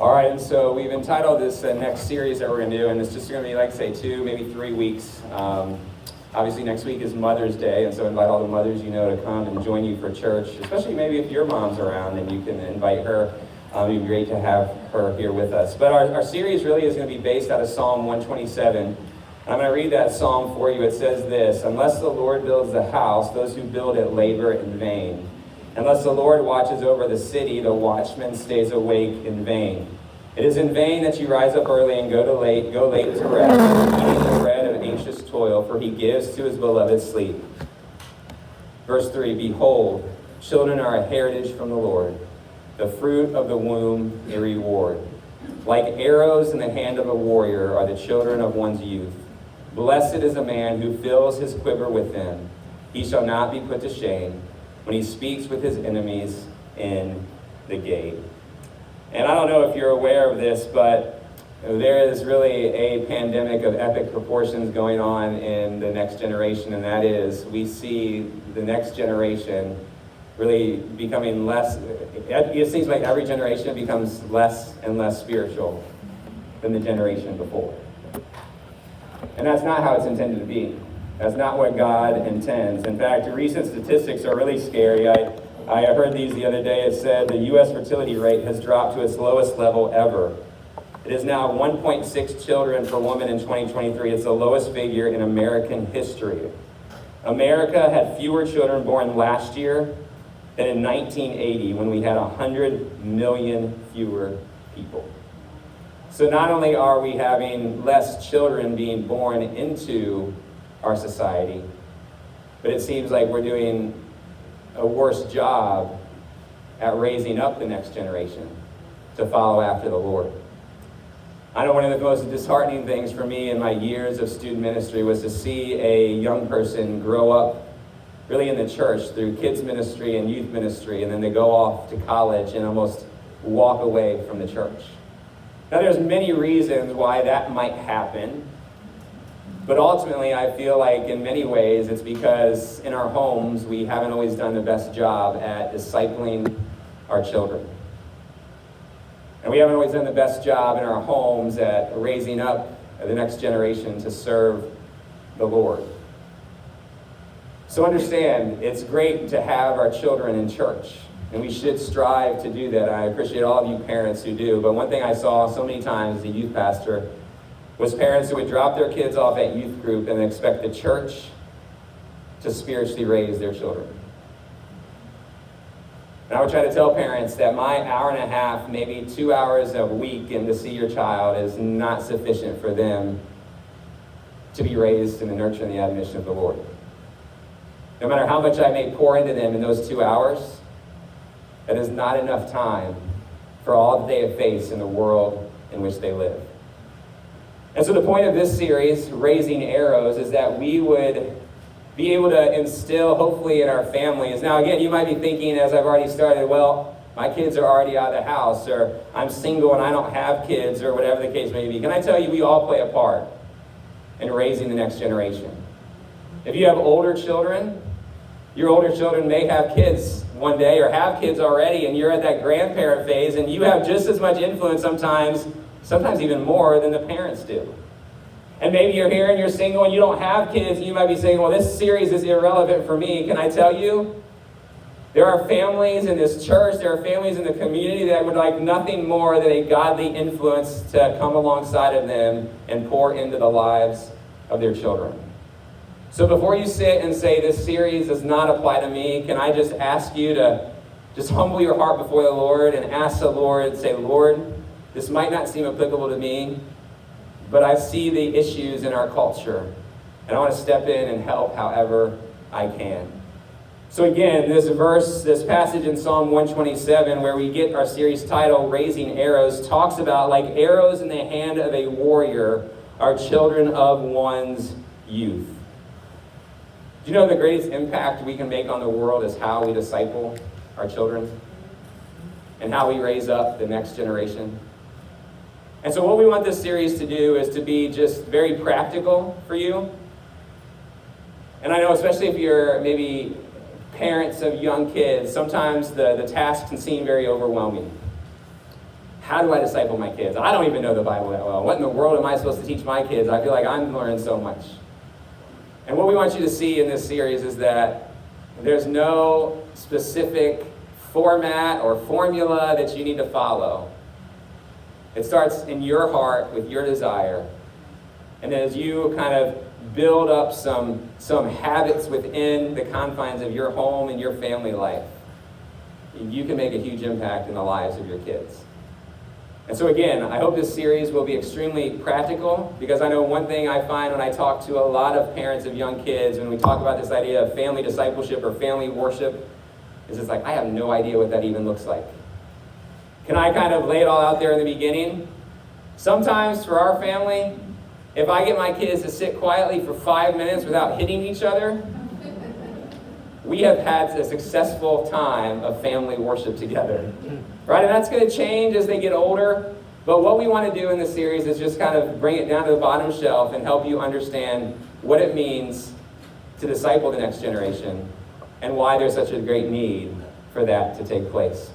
All right, and so we've entitled this next series that we're going to do, and it's just going to be, like, say, 2, maybe 3 weeks. Obviously, next week is Mother's Day, and so invite all the mothers you know to come and join you for church, especially maybe if your mom's around and you can invite her. It'd be great to have her here with us. But our series really is going to be based out of Psalm 127. And I'm going to read that psalm for you. It says this: "Unless the Lord builds the house, those who build it labor in vain. Unless the Lord watches over the city, the watchman stays awake in vain. It is in vain that you rise up early and go late to rest, eating the bread of anxious toil, for he gives to his beloved sleep." Verse 3, "Behold, children are a heritage from the Lord, the fruit of the womb a reward. Like arrows in the hand of a warrior are the children of one's youth. Blessed is a man who fills his quiver with them. He shall not be put to shame when he speaks with his enemies in the gate." And I don't know if you're aware of this, but there is really a pandemic of epic proportions going on in the next generation, and that is, we see the next generation really becoming less. It seems like every generation becomes less and less spiritual than the generation before. And that's not how it's intended to be. That's not what God intends. In fact, recent statistics are really scary. I heard these the other day. It said the U.S. fertility rate has dropped to its lowest level ever. It is now 1.6 children per woman in 2023. It's the lowest figure in American history. America had fewer children born last year than in 1980, when we had 100 million fewer people. So not only are we having less children being born into our society, but it seems like we're doing a worse job at raising up the next generation to follow after the Lord. I know one of the most disheartening things for me in my years of student ministry was to see a young person grow up really in the church through kids ministry and youth ministry, and then they go off to college and almost walk away from the church. Now, there's many reasons why that might happen, but ultimately I feel like in many ways it's because in our homes we haven't always done the best job at discipling our children. And we haven't always done the best job in our homes at raising up the next generation to serve the Lord. So understand, it's great to have our children in church, and we should strive to do that. I appreciate all of you parents who do, but one thing I saw so many times as a youth pastor was parents who would drop their kids off at youth group and expect the church to spiritually raise their children. And I would try to tell parents that my hour and a half, maybe 2 hours a week in to see your child is not sufficient for them to be raised in the nurture and the admonition of the Lord. No matter how much I may pour into them in those 2 hours, that is not enough time for all that they have faced in the world in which they live. And so the point of this series, Raising Arrows, is that we would be able to instill, hopefully, in our families. Now, again, you might be thinking, as I've already started, well, my kids are already out of the house, or I'm single and I don't have kids, or whatever the case may be. Can I tell you, we all play a part in raising the next generation. If you have older children, your older children may have kids one day or have kids already, and you're at that grandparent phase, and you have just as much influence sometimes even more than the parents do. And maybe you're here and you're single and you don't have kids, and you might be saying, well, this series is irrelevant for me. Can I tell you? There are families in this church, there are families in the community that would like nothing more than a godly influence to come alongside of them and pour into the lives of their children. So before you sit and say, this series does not apply to me, can I just ask you to just humble your heart before the Lord and ask the Lord, say, Lord, this might not seem applicable to me, but I see the issues in our culture, and I want to step in and help however I can. So again, this passage in Psalm 127, where we get our series title, Raising Arrows, talks about like arrows in the hand of a warrior are children of one's youth. Do you know the greatest impact we can make on the world is how we disciple our children and how we raise up the next generation? And so what we want this series to do is to be just very practical for you. And I know, especially if you're maybe parents of young kids, sometimes the task can seem very overwhelming. how do I disciple my kids? I don't even know the Bible that well. What in the world am I supposed to teach my kids? I feel like I'm learning so much. And what we want you to see in this series is that there's no specific format or formula that you need to follow. It starts in your heart with your desire. And then as you kind of build up some habits within the confines of your home and your family life, you can make a huge impact in the lives of your kids. And so again, I hope this series will be extremely practical, because I know one thing I find when I talk to a lot of parents of young kids, when we talk about this idea of family discipleship or family worship, is it's like, I have no idea what that even looks like. Can I kind of lay it all out there in the beginning? Sometimes for our family, if I get my kids to sit quietly for 5 minutes without hitting each other, we have had a successful time of family worship together. Right? And that's going to change as they get older. But what we want to do in this series is just kind of bring it down to the bottom shelf and help you understand what it means to disciple the next generation and why there's such a great need for that to take place.